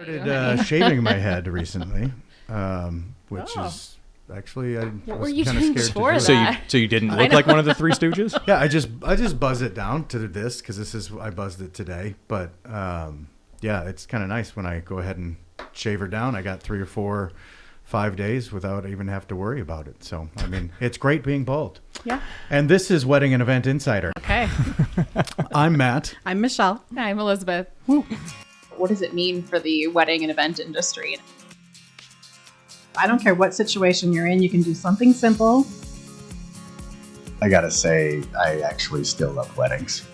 Started shaving my head recently, which is actually I What was were you kind of doing scared before to do. that? So you didn't look like one of the Three Stooges? Yeah, I just buzz it down to this because I buzzed it today. But yeah, it's kind of nice when I go ahead and shave her down. I got 3 or 4, 5 days without even have to worry about it. So I mean, it's great being bald. Yeah. And this is Wedding and Event Insider. Okay. I'm Matt. I'm Michelle. I'm Elizabeth. What does it mean for the wedding and event industry? I don't care what situation you're in, you can do something simple. I gotta say, I actually still love weddings.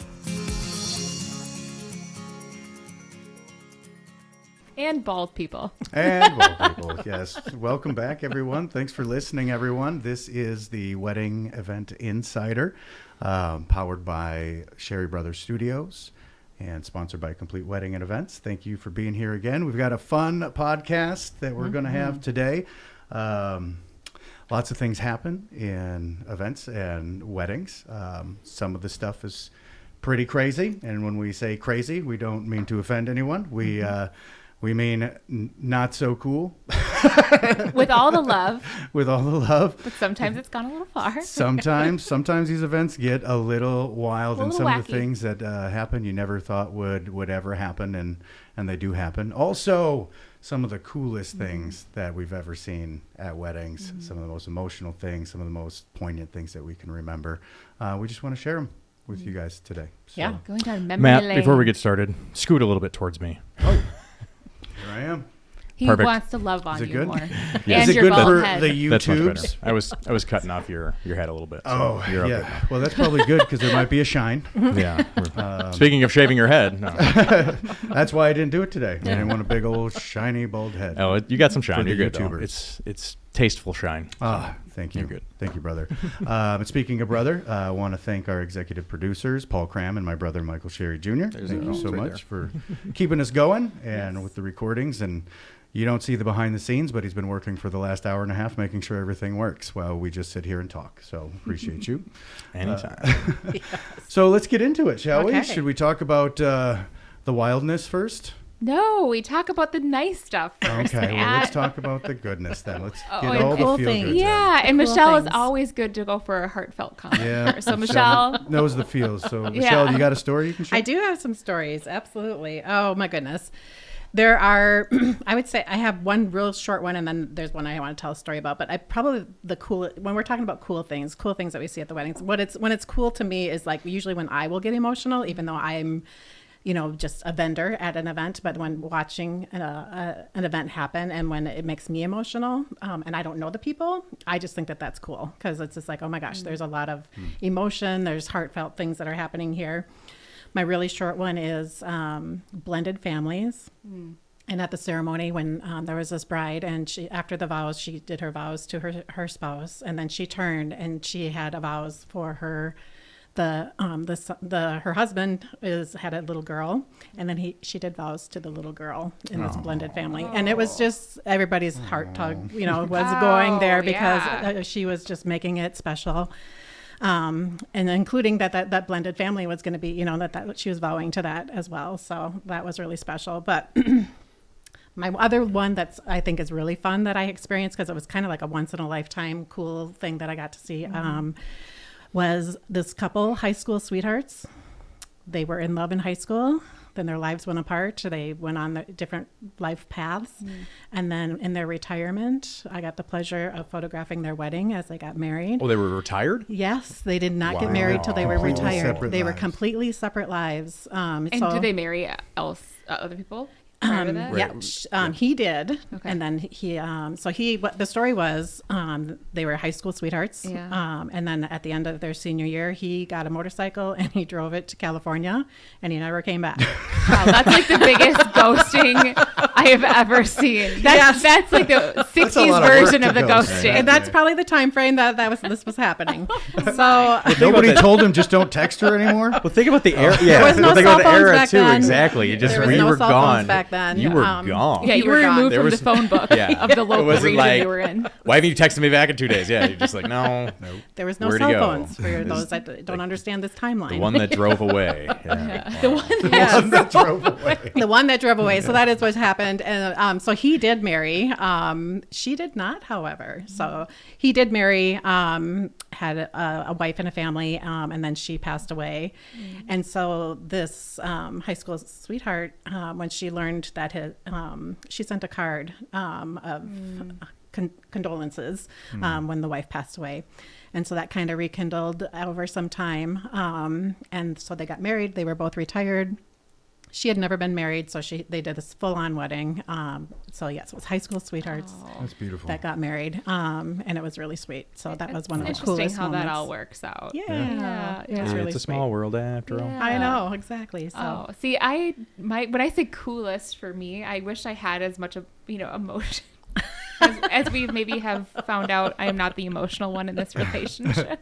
And bald people. And bald people, yes. Welcome back, everyone. Thanks for listening, everyone. This is the Wedding Event Insider, powered by Sherry Brothers Studios and sponsored by Complete Wedding and Events. Thank you for being here again. We've got a fun podcast that we're going to have today. Lots of things happen in events and weddings. Some of the stuff is pretty crazy. And when we say crazy, we don't mean to offend anyone. We mean not so cool. With all the love. With all the love. But sometimes it's gone a little far. Sometimes these events get a little wild, and some wacky. of the things that happen you never thought would ever happen, and they do happen. Also, some of the coolest things that we've ever seen at weddings, some of the most emotional things, some of the most poignant things that we can remember. We just want to share them with you guys today. So, Yeah. Going down memory Matt, lane. before we get started, scoot a little bit towards me. here I am. He Perfect. wants to love on Is it you good? more. Yeah. And Is it your good bald for head. the YouTubes? That's much better. I was cutting off your head a little bit. So Oh, you're yeah. okay now. Well, that's probably good because there might be a shine. Yeah. Speaking of shaving your head, no. That's why I didn't do it today. I didn't want a big old shiny bald head. Oh, you got some shine. For the You're good. Though. YouTubers. It's tasteful shine. Thank you. You're good. Thank you, brother. And speaking of brother, I want to thank our executive producers, Paul Cram and my brother, Michael Sherry Jr. Thank you so right much for keeping us going and with the recordings. And you don't see the behind the scenes, but he's been working for the last hour and a half, making sure everything works while we just sit here and talk. So appreciate you. Anytime. So let's get into it, shall we? Okay. Should we talk about the wildness first? No, we talk about the nice stuff first. Okay, well, Matt. let's talk about the goodness then. Let's Oh, get and all cool the feel things. good. Yeah, and Cool Michelle is things. always good to go for a heartfelt comment. Yeah. So Michelle, knows the feels. So Michelle, you got a story you can share? I do have some stories. Absolutely. Oh, my goodness. There are, I would say I have one real short one, and then there's one I want to tell a story about. But I probably when we're talking about cool things that we see at the weddings, when it's cool to me is like usually when I will get emotional, even though I'm, just a vendor at an event. But when watching an event happen and when it makes me emotional, and I don't know the people, I just think that that's cool because it's just like, oh my gosh, there's a lot of emotion. There's heartfelt things that are happening here. My really short one is blended families. And at the ceremony, when there was this bride, and after the vows, she did her vows to her spouse, and then she turned and she had a vows for her. Her husband had a little girl, and then she did vows to the little girl in this blended family, and it was just everybody's heart tug, was going there because she was just making it special. And including that blended family was going to be, that she was vowing to that as well. So that was really special. But my other one that's I think is really fun that I experienced because it was kind of like a once in a lifetime cool thing that I got to see was this couple, high school sweethearts. They were in love in high school. Then their lives went apart. They went on different life paths. And then in their retirement, I got the pleasure of photographing their wedding as they got married. Oh, they were retired? Yes, they did not get married till they were Completely retired. separate They were lives. completely separate lives. and do they marry other people? prior to that? Yeah, he did. Okay. And then what the story was, they were high school sweethearts. Yeah. And then at the end of their senior year, he got a motorcycle and he drove it to California and he never came back. Wow, that's like the biggest ghosting I have ever seen. That's like the 60s version of the ghosting. And that's probably the time frame that this was happening. So Nobody told him just don't text her anymore. Well, think about the era. there was no think cell about the phones era back too. then. Exactly. You just There was we no were cell gone. phones back then. You were gone. Yeah, you were removed from the phone book of the local region you were in. Why haven't you texted me back in 2 days? Yeah, you're just like, no. There was no Where'd cell he go? phones for those that don't understand this timeline. The one that drove away. Yeah. The one that drove away. The one that drove away. So that is what happened. And so he did marry. She did not, however. So he did marry, had a wife and a family, and then she passed away. And so this high school sweetheart, when she learned that she sent a card of condolences when the wife passed away. And so that kind of rekindled over some time. And so they got married. They were both retired. She had never been married, so they did this full-on wedding. So yes, it was high school sweethearts That's beautiful. that got married, and it was really sweet. So that was one of the interesting coolest how moments. that all works out. Yeah, it was really It's a sweet. small world after all. I know, exactly. So See, when I say coolest for me, I wish I had as much of emotion. As we maybe have found out, I am not the emotional one in this relationship.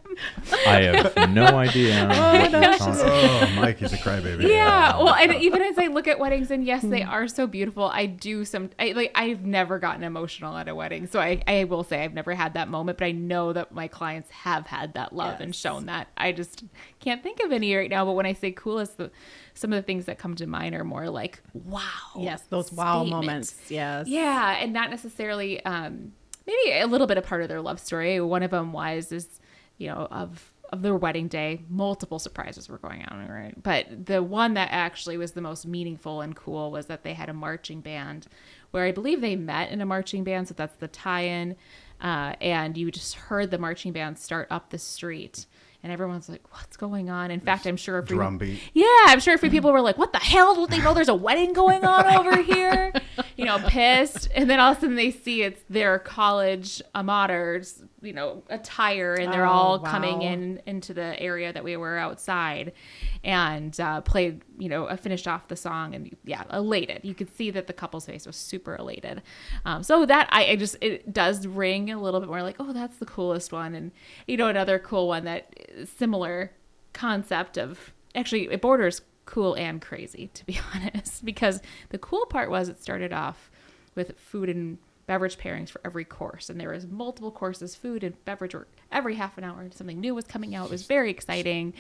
I have no idea. Oh, Mike is a crybaby. Yeah, well, and even as I look at weddings, and yes, they are so beautiful. I do I've never gotten emotional at a wedding, so I will say I've never had that moment, but I know that my clients have had that love and shown that. I just can't think of any right now. But when I say coolest, some of the things that come to mind are more like wow. yes, those wow statements. moments. Yes. Yeah, and not necessarily maybe a little bit of part of their love story. One of them of their wedding day, multiple surprises were going on, right? But the one that actually was the most meaningful and cool was that they had a marching band where I believe they met in a marching band. So that's the tie-in. And you just heard the marching band start up the street. And everyone's like, what's going on? In fact, I'm sure Drum beat. I'm sure a few people were like, what the hell? Don't they know there's a wedding going on over here? Pissed. And then all of a sudden they see it's their college amateurs, attire, and they're all coming into the area that we were outside and played, finished off the song and elated. You could see that the couple's face was super elated. So that it does ring a little bit more like, oh, that's the coolest one. And, another cool one that similar concept of actually it borders cool and crazy, to be honest, because the cool part was it started off with food and beverage pairings for every course, and there was multiple courses, food and beverage, or every half an hour something new was coming out. It was very exciting.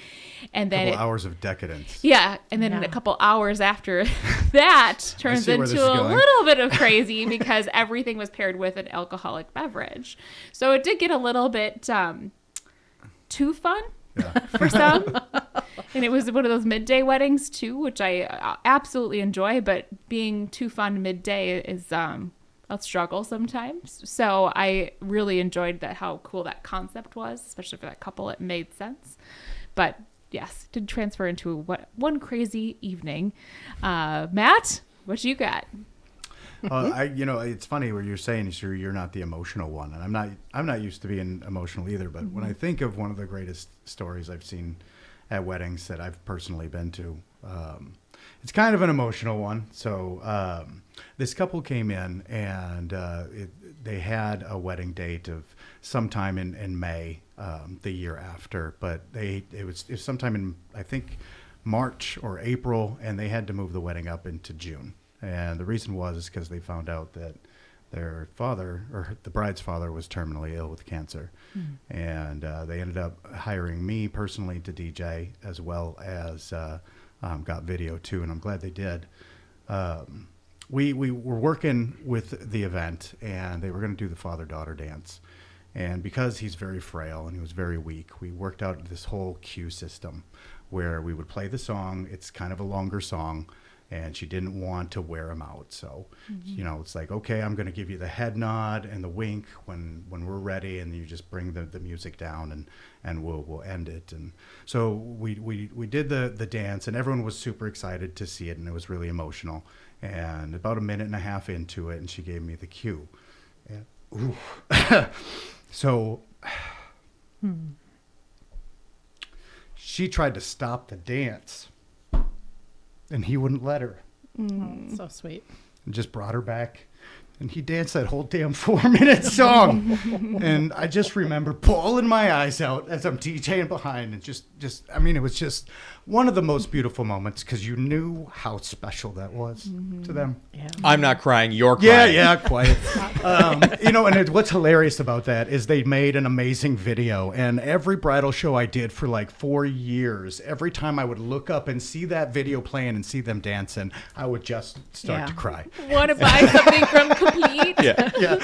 And then hours of decadence. And then a couple hours after that turns into a little bit of crazy because everything was paired with an alcoholic beverage. So it did get a little bit too fun for some. And it was one of those midday weddings too, which I absolutely enjoy, but being too fun midday is a struggle sometimes. So I really enjoyed how cool that concept was, especially for that couple. It made sense. But yes, did transfer into one crazy evening. Matt, what you got? It's funny where you're saying you're not the emotional one, and I'm not used to being emotional either. But when I think of one of the greatest stories I've seen at weddings that I've personally been to, it's kind of an emotional one. So this couple came in and they had a wedding date of sometime in May, the year after, but it was sometime in I think March or April, and they had to move the wedding up into June. And the reason was because they found out that their father, or the bride's father, was terminally ill with cancer. And they ended up hiring me personally to DJ, as well as got video too, and I'm glad they did. We were working with the event, and they were going to do the father-daughter dance. And because he's very frail and he was very weak, we worked out this whole cue system where we would play the song. It's kind of a longer song, and she didn't want to wear him out. So, it's like, okay, I'm going to give you the head nod and the wink when we're ready, and you just bring the music down, and we'll end it. And so we did the dance, and everyone was super excited to see it, and it was really emotional. And about a minute and a half into it, and she gave me the cue. And, so she tried to stop the dance, and he wouldn't let her. So sweet. And just brought her back And he danced that whole damn 4-minute song. And I just remember bawling my eyes out as I'm DJing behind. And I mean, it was just one of the most beautiful moments because you knew how special that was to them. Yeah. I'm not crying. You're Yeah, crying. yeah, quiet. And what's hilarious about that is they made an amazing video. And every bridal show I did for like 4 years, every time I would look up and see that video playing and see them dancing, I would just start to cry. Want to buy something from Complete? Yeah. Yeah.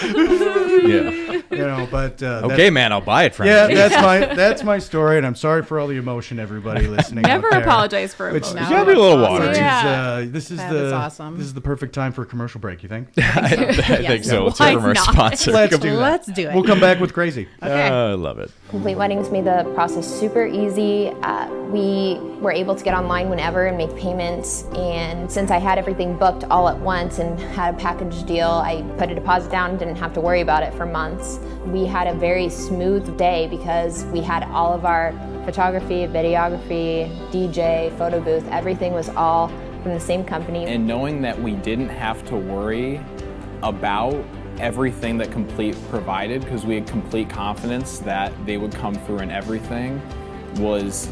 But Okay, man, I'll buy it from yeah, you. that's my story, and I'm sorry for all the emotion, everybody listening. Never out there. apologize for Which- emotion. You gotta be a little water. Which is, Yeah. this is That the is awesome. This is the perfect time for a commercial break. You think? I think so. Let's Why hear from our not? sponsor. Let's do that. Let's do it. We'll come back with crazy. I love it. Complete Weddings made the process super easy. We were able to get online whenever and make payments. And since I had everything booked all at once and had a package deal, I put a deposit down and didn't have to worry about it for months. We had a very smooth day because we had all of our photography, videography, DJ, photo booth, everything was all from the same company. And knowing that we didn't have to worry about everything that Complete provided because we had complete confidence that they would come through and everything was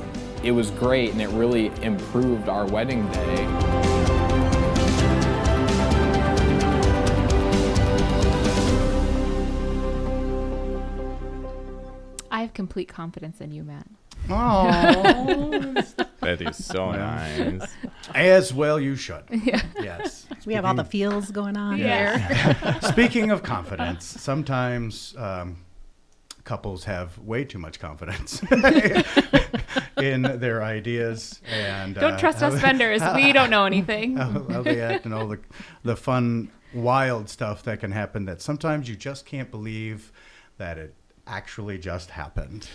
great, and it really improved our wedding day. I have complete confidence in you, Matt. Oh, That is so nice. as well you should. Yeah. Yes. We have all the feels going on Yeah. here. Speaking of confidence, sometimes couples have way too much confidence in their ideas and Don't trust us vendors. We don't know anything. how they act and all the fun, wild stuff that can happen that sometimes you just can't believe that it actually just happened,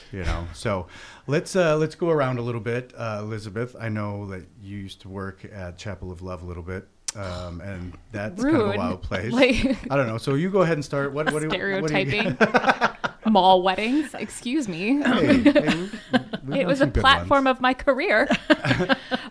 So let's go around a little bit. Elizabeth, I know that you used to work at Chapel of Love a little bit. And that's kind of Rude. a wild place. Like- I don't know. So you go ahead and start. What do you Stereotyping. Mall weddings. Excuse me. we've It done was a some good platform ones. of my career.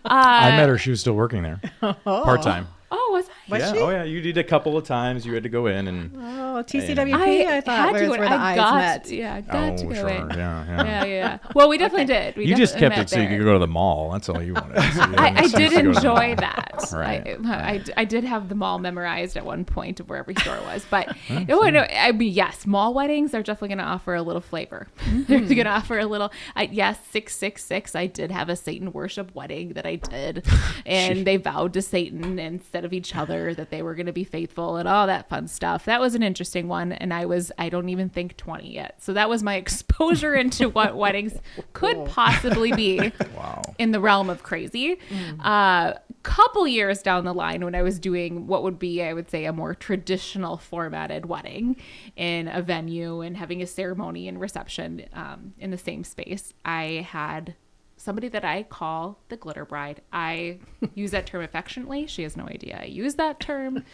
I met her. She was still working there, part time. Oh, was I? Yeah. she? Oh yeah. You did a couple of times. You had to go in and. Oh, TCWEP, I thought had was to, where and the I eyes got, met. yeah, got to Oh go sure. in. Yeah. Well, we definitely did. We You just definitely kept met it so you there. could go to the mall. That's all you wanted. So you I didn't did choose to go to the enjoy mall. that. Right. I did have the mall memorized at one point of where every store was. But I mean, yes, mall weddings are definitely going to offer a little flavor. They're going to offer a little. Yes, 666. I did have a Satan worship wedding that I did, and they vowed to Satan instead of each other that they were going to be faithful and all that fun stuff. That was an interesting one, and I don't even think 20 yet. So that was my exposure into what weddings could possibly be. Wow. In the realm of crazy. Couple years down the line, when I was doing what would be, I would say, a more traditional formatted wedding in a venue and having a ceremony and reception in the same space, I had somebody that I call the glitter bride. I use that term affectionately. She has no idea I use that term,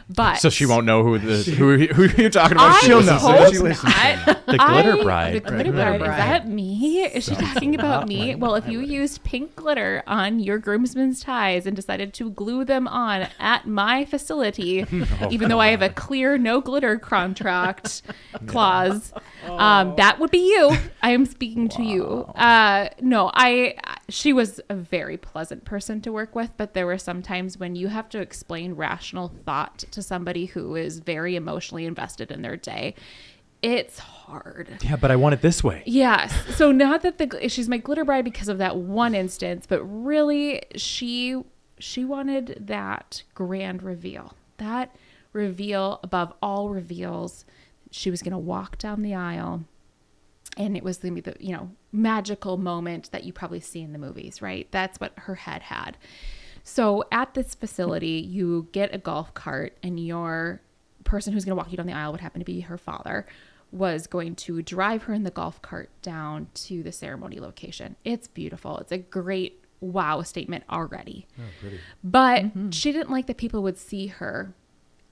but So she won't know who you're talking about. I She She'll listens know. to hope this. She listens to not. The glitter bride. The glitter Glitter bride. Is bride. that me? Is she talking about me? Well, if you used pink glitter on your groomsmen's ties and decided to glue them on at my facility, even though I have a clear no glitter contract clause, that would be you. I am speaking to you. No, she was a very pleasant person to work with, but there were some times when you have to explain rational thought to somebody who is very emotionally invested in their day. It's hard. Yeah, but I want it this way. Yes. So not that she's my glitter bride because of that one instance, but really she wanted that grand reveal. That reveal above all reveals. She was going to walk down the aisle, and it was going to be the, magical moment that you probably see in the movies, right? That's what her head had. So at this facility, you get a golf cart, and your person who's going to walk you down the aisle would happen to be her father, was going to drive her in the golf cart down to the ceremony location. It's beautiful. It's a great wow statement already. Oh, pretty. But she didn't like that people would see her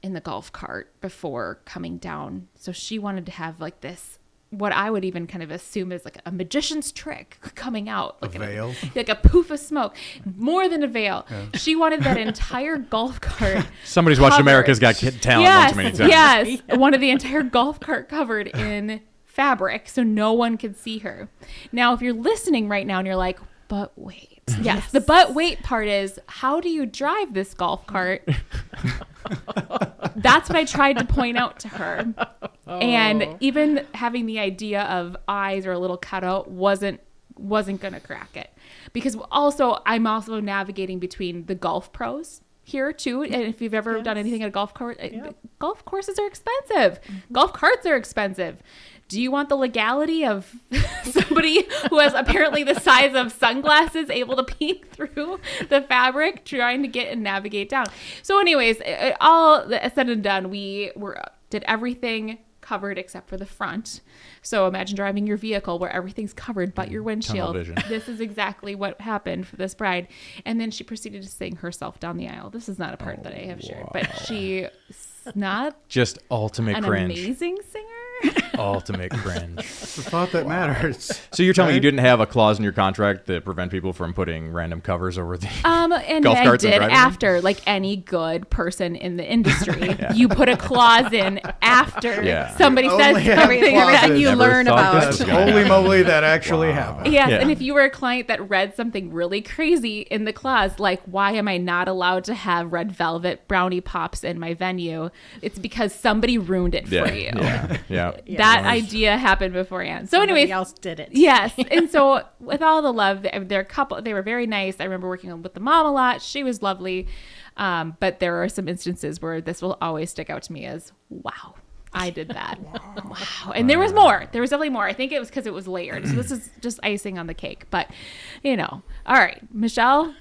in the golf cart before coming down. So she wanted to have like this what I would even kind of assume is like a magician's trick coming out. Like A veil? Like a poof of smoke. More than a veil. Yeah. She wanted that entire golf cart Somebody's watched America's Got Talent one too many times. Yes. Wanted the entire golf cart covered in fabric so no one could see her. Now, if you're listening right now and you're like, but wait. Yes, the but wait part is, how do you drive this golf cart? That's what I tried to point out to her. And even having the idea of eyes or a little cutout wasn't going to crack it. Because I'm also navigating between the golf pros here too. And if you've ever done anything at a golf course, golf courses are expensive. Golf carts are expensive. Do you want the legality of somebody who has apparently the size of sunglasses able to peek through the fabric trying to get and navigate down? So anyways, all said and done, we did everything covered except for the front. So imagine driving your vehicle where everything's covered but your windshield. This is exactly what happened for this bride. And then she proceeded to sing herself down the aisle. This is not a part that I have shared, but she's not just ultimate an cringe. Amazing singer. Ultimate cringe. It's the thought that matters. So you're telling me you didn't have a clause in your contract that prevent people from putting random covers over the and golf I carts did and driving after, like any good person in the industry. You put a clause in after somebody says everything that you learn about. Holy moly, that actually happened. Yes, and if you were a client that read something really crazy in the clause, like why am I not allowed to have red velvet brownie pops in my venue? It's because somebody ruined it for you. Yeah. That idea happened beforehand. So anyways, somebody else did it. Yes. And so with all the love, they're couple, they were very nice. I remember working with the mom a lot. She was lovely. But there are some instances where this will always stick out to me as, wow, I did that. Wow. And there was more. There was definitely more. I think it was because it was layered. So this is just icing on the cake. But, all right, Michelle.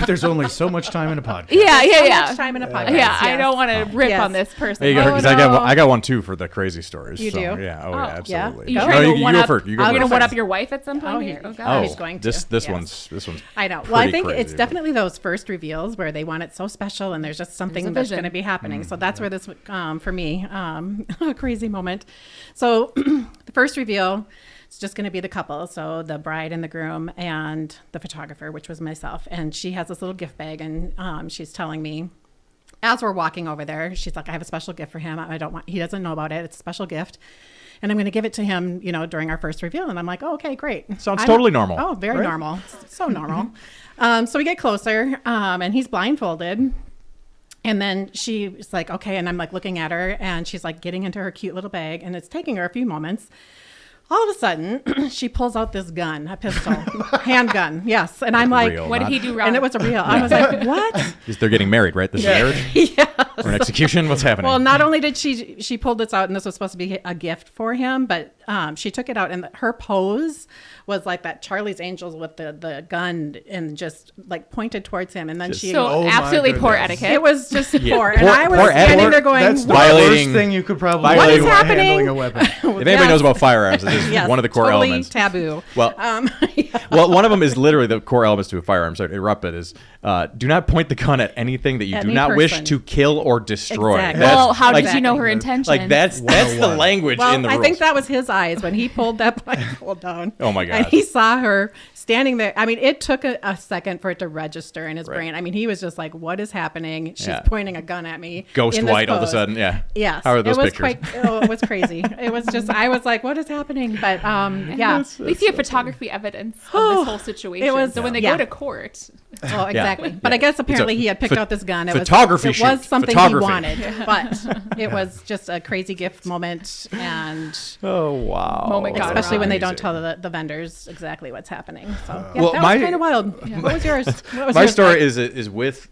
There's only so much time in a podcast. Yeah. Much time in a podcast. Yeah, I don't want to rip on this person. There you go, because I got one too for the crazy stories. You do? Yeah. Absolutely. Yeah? You go first. I'm going to one up your wife at some point here. He's going to. This one's. I know. Well, I think it's definitely those first reveals where they want it so special and there's just something that's going to be happening. So that's where this, for me, a crazy moment. So the first reveal, it's just going to be the couple. So the bride and the groom and the photographer, which was myself. And she has this little gift bag and she's telling me as we're walking over there, she's like, I have a special gift for him. He doesn't know about it. It's a special gift. And I'm going to give it to him, during our first reveal. And I'm like, oh, okay, great. Sounds totally normal. Oh, very normal. So normal. So we get closer and he's blindfolded. And then she's like, okay. And I'm like looking at her and she's like getting into her cute little bag and it's taking her a few moments. All of a sudden, she pulls out this gun, a pistol, handgun. Yes. And I'm like, what did he do wrong? And it was a real. I was like, what? They're getting married, right? This is marriage? Yes. Or an execution? What's happening? Well, not only did she pulled this out and this was supposed to be a gift for him, but she took it out and her pose was like that Charlie's Angels with the gun and just like pointed towards him. And then absolutely poor etiquette. It was just poor. And I was standing there going, that's the worst thing you could probably what is do happening? Handling a weapon. If anybody knows about firearms, it is one of the core totally elements. Taboo. Well, well, one of them is literally the core elements to a firearm. So erupt it is do not point the gun at anything that you do not wish to kill or destroy. Exactly. Well, how did you know her intention? Like that's the language in the rules. I think that was his eyes when he pulled that blindfold down. Oh my God. And he saw her standing there. I mean, it took a second for it to register in his brain. I mean, he was just like, what is happening? She's pointing a gun at me. Ghost white all of a sudden. Yeah. Yes. How are those pictures? It was crazy. It was just, I was like, what is happening? But yeah. We see a photography evidence of this whole situation. So when they go to court. Oh, exactly. But I guess apparently he had picked out this gun. It was something he wanted, but it was just a crazy gift moment. And oh, wow. Especially when they don't tell the vendors exactly what's happening. So that was kind of wild. Yeah. What was yours? My story is with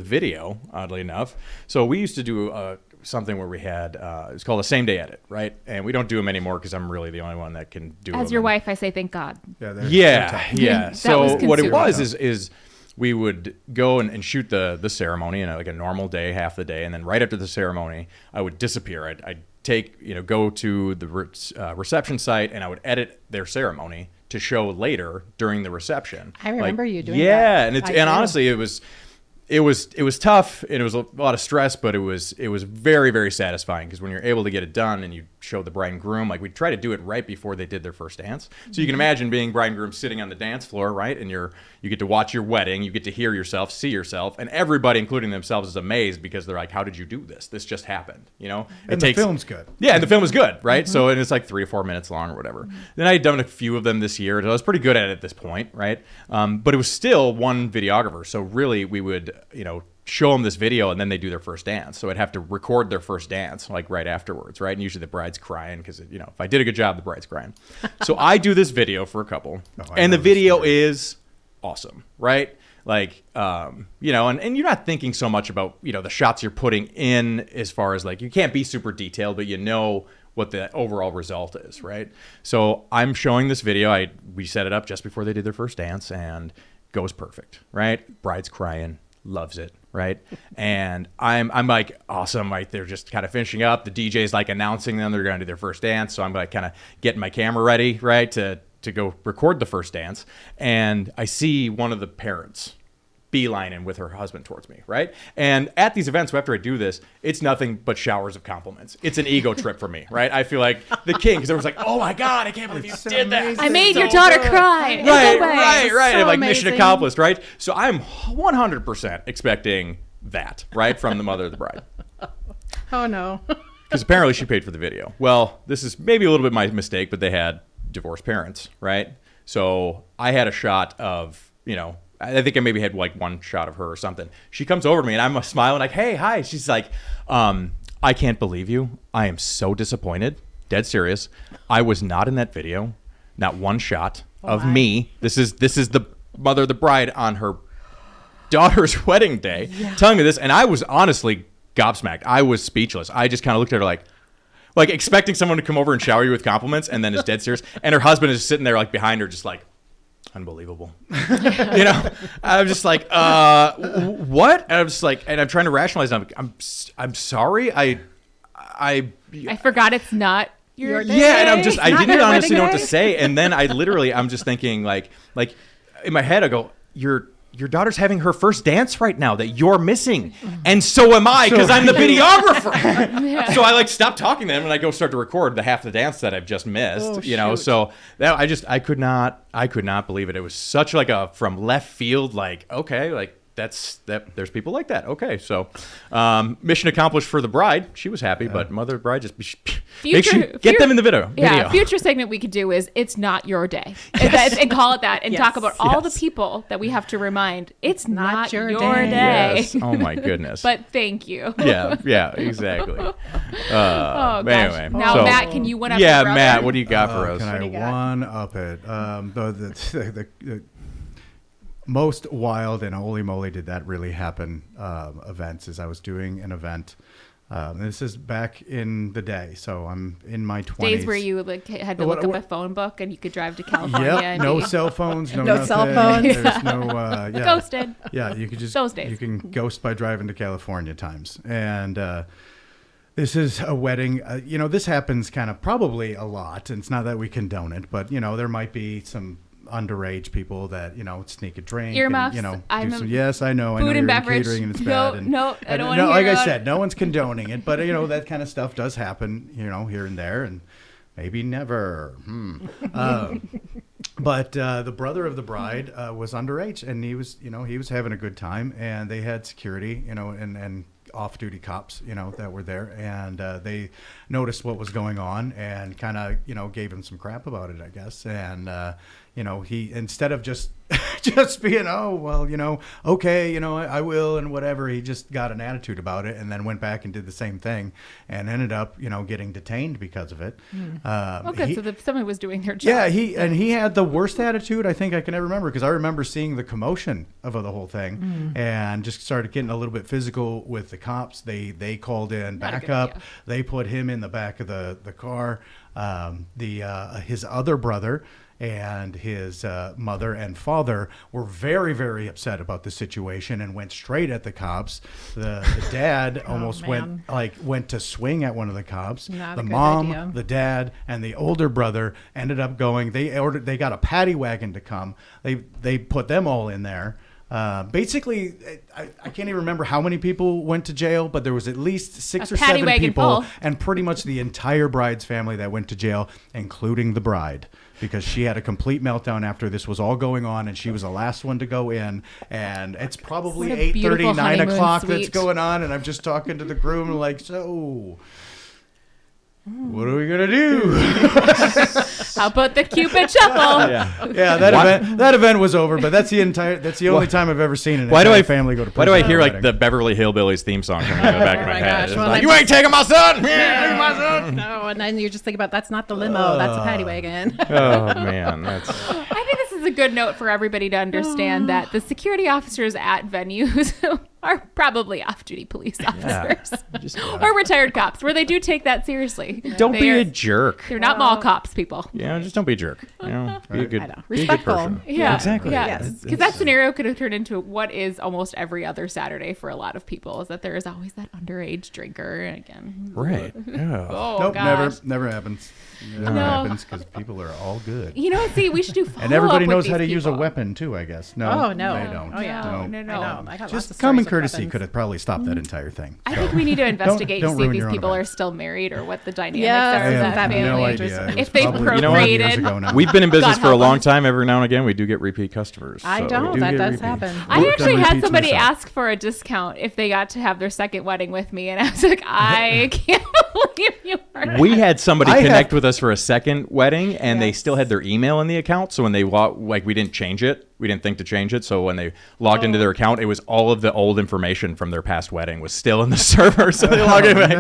video, oddly enough. So we used to do something where we had it's called a same day edit, right? And we don't do them anymore because I'm really the only one that can do them. As your wife, I say thank God. Yeah. So what it was is we would go and shoot the ceremony in like a normal day, half the day, and then right after the ceremony, I would disappear. I'd go to the reception site and I would edit their ceremony to show later during the reception. I remember you doing that. Yeah, and honestly, it was it was tough, and it was a lot of stress, but it was very, very satisfying, because when you're able to get it done and you show the bride and groom, like we try to do it right before they did their first dance. So you can imagine being bride and groom sitting on the dance floor, right? And you get to watch your wedding, you get to hear yourself, see yourself, and everybody, including themselves, is amazed, because they're like, how did you do this? This just happened, you know? And the film's good. Yeah, and the film was good, right? So, and it's like 3 or 4 minutes long or whatever. Then I had done a few of them this year, so I was pretty good at it at this point, right? But it was still one videographer. So really, we would, show them this video, and then they do their first dance. So I'd have to record their first dance like right afterwards, right? And usually the bride's crying, because if I did a good job, the bride's crying. So I do this video for a couple, and the video is awesome, right? Like, and you're not thinking so much about, the shots you're putting in, as far as like, you can't be super detailed, but what the overall result is, right? So I'm showing this video. We set it up just before they did their first dance, and goes perfect, right? Bride's crying, loves it, right? And I'm like, awesome, right? They're just kind of finishing up. The DJ's like announcing them they're going to do their first dance. So I'm like kind of getting my camera ready, right, to go record the first dance. And I see one of the parents beelining with her husband towards me, right? And at these events, after I do this, it's nothing but showers of compliments. It's an ego trip for me, right? I feel like the king, because everyone's like, oh my God, I can't believe you did that. I made your daughter cry. Right. So Like mission amazing. accomplished, right? So I'm 100% expecting that, right, from the mother of the bride. Oh, no. Because apparently she paid for the video. Well, this is maybe a little bit my mistake, but they had divorced parents, right? So I had a shot of, I think I maybe had like one shot of her or something. She comes over to me, and I'm smiling like, hey, hi. She's like, I can't believe you. I am so disappointed. Dead serious. I was not in that video. Not one shot of me. This is the mother of the bride on her daughter's wedding day telling me this. And I was honestly gobsmacked. I was speechless. I just kind of looked at her like expecting someone to come over and shower you with compliments, and then is dead serious. And her husband is sitting there like behind her, just like, unbelievable. I'm just like, what? And I'm just like, and I'm trying to rationalize. I'm sorry. I forgot it's not your day. Yeah, and I didn't honestly know what to say. And then I'm just thinking like in my head, I go, your daughter's having her first dance right now that you're missing, and so am I, because I'm the videographer. So I stop talking to them, and I go start to record the half the dance that I've just missed. So that I could not believe it. It was such like a from left field. Like, okay, like there's people like that. Okay, so mission accomplished for the bride. She was happy, but mother of the bride, just get them in the video. Yeah, future segment we could do is it's not your day, and call it that, and talk about all the people that we have to remind it's not your day. Yes. Oh my goodness. But thank you. Yeah, exactly. Oh gosh. Anyway, now Matt, can you one up? Yeah, Matt, what do you got for us? Can I one up it? The most wild and holy moly did that really happen events is I was doing an event. This is back in the day, so I'm in my 20s. Days where you had to look up a phone book and you could drive to California. Yeah, no cell phones, no nothing. Cell phones. There's no ghosted. Yeah, you could just those days. You can ghost by driving to California times. And this is a wedding. This happens kind of probably a lot. And it's not that we condone it, but there might be some underage people that sneak a drink. Earmuffs. And, yes, I know. Food and you're beverage. Catering and it's bad. No, I don't want to hear like about I said, no one's condoning it, but that kind of stuff does happen. Here and there, and maybe never. But the brother of the bride was underage, and he was having a good time, and they had security, and off-duty cops, that were there, and they noticed what was going on and kind of, gave him some crap about it, I guess, and he, instead of just being, okay, I will and whatever, he just got an attitude about it and then went back and did the same thing and ended up, getting detained because of it. Okay, so somebody was doing their job. Yeah, he had the worst attitude I think I can ever remember, because I remember seeing the commotion of the whole thing and just started getting a little bit physical with the cops. They called in backup. They put him in the back of the car. His other brother and his mother and father were very, very upset about the situation and went straight at the cops. The dad almost went to swing at one of the cops. Not the a good mom, idea. the dad, and the older brother ended up going. They got a paddy wagon to come. They put them all in there. Basically, I can't even remember how many people went to jail, but there was at least 6 A or 7 paddy-wagon people, full. and pretty much the entire bride's family that went to jail, including the bride, because she had a complete meltdown after this was all going on, and she was the last one to go in. And it's probably What a beautiful 8:30, 9 honeymoon o'clock that's suite. going on, and I'm just talking to the groom like, so what are we gonna do? How about the Cupid shuffle? Yeah, that event was over, but that's the only time I've ever seen an entire family go to prison. Why do I hear for a like wedding. the Beverly Hillbillies theme song coming in the back of my my head? gosh, It's well, like, then- you ain't taking my son! You ain't taking my son! No, and then you just think about that's not the limo, that's a paddy wagon. Oh, man. That's... I think this is a good note for everybody to understand that the security officers at venues are probably off-duty police officers or retired cops, where they do take that seriously. Don't be They're- a jerk. They're not mall cops, people. Yeah, just don't be a jerk. You know, be a good, I know. be a good Respectful. person. Yeah, exactly. Yeah, Yes. because that scenario could have turned into what is almost every other Saturday for a lot of people, is that there is always that underage drinker. And again, Right. Yeah. oh Nope, gosh. never happens. Never No. happens because people are all good. You know what? See, we should do follow And everybody up with knows how to these use a people. weapon too, I guess. No, Oh, no. they don't. Oh, yeah. No. I know. I got lots Just of common stories of courtesy weapons. could have probably stopped that entire thing. I think we need to investigate don't to see if ruin these your own people are event. still married or what the dynamics Yes, are I of have that no family. idea. It was If they've probably You know what? procreated. years ago now. We've been in business God for a help long us. time. Every now and again, we do get repeat customers. I so- don't. do That get does repeats. happen. I We've actually done had repeats somebody myself. ask for a discount if they got to have their second wedding with me, and I was like, I can't believe you are. We had somebody I connect have- with us for a second wedding, and they still had their email in the account. So when they we didn't change it. We didn't think to change it. So when they logged into their account, it was all of the old information from their past wedding was still in the server. So they logged in like,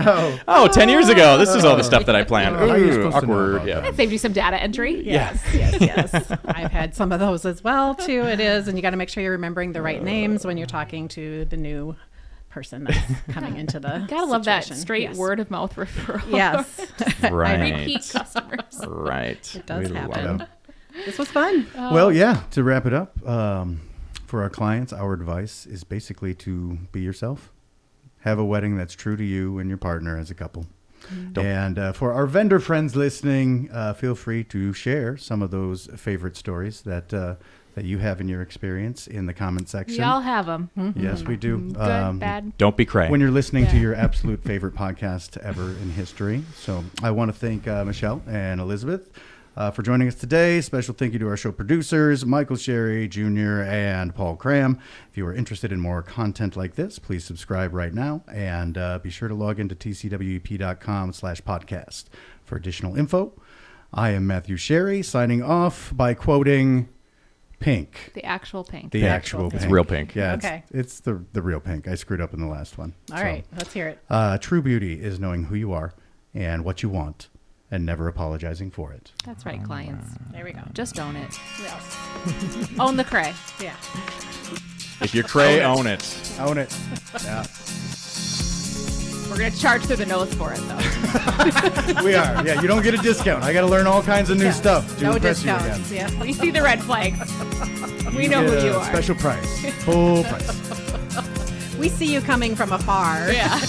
oh, 10 years ago. This is all the stuff that I planned. How are you Ooh, supposed to know awkward. about Yeah. that? Saved you some data entry. Yes. I've had some of those as well, too. It is. And you got to make sure you're remembering the right names when you're talking to the new person that's coming into the Gotta love that situation. straight Yes. word of mouth referral. Yes. Right. Repeat customers. Right. It does We love happen. it. This was fun. Well, yeah. To wrap it up, for our clients, our advice is basically to be yourself. Have a wedding that's true to you and your partner as a couple. And for our vendor friends listening, feel free to share some of those favorite stories that you have in your experience in the comment section. We all have them. Yes, we do. Good, bad. Don't be cray. When you're listening to your absolute favorite podcast ever in history. So I want to thank Michelle and Elizabeth for joining us today. Special thank you to our show producers, Michael Sherry Jr. and Paul Cram. If you are interested in more content like this, please subscribe right now and be sure to log into tcwep.com/podcast for additional info. I am Matthew Sherry signing off by quoting Pink. The actual Pink. The actual Pink. It's real Pink. Yeah, Okay. it's the real Pink. I screwed up in the last one. All right. Let's hear it. True beauty is knowing who you are and what you want and never apologizing for it. That's right, clients. There we go. Just own it. Yes. Own the cray. Yeah. If you're cray, own it. Own it. Yeah. We're going to charge through the nose for it, though. We are. Yeah, you don't get a discount. I got to learn all kinds of new stuff to No impress you again. discounts. Yeah. We see the red flags. We know Get who you a are. Special price. Full price. We see you coming from afar. Yeah.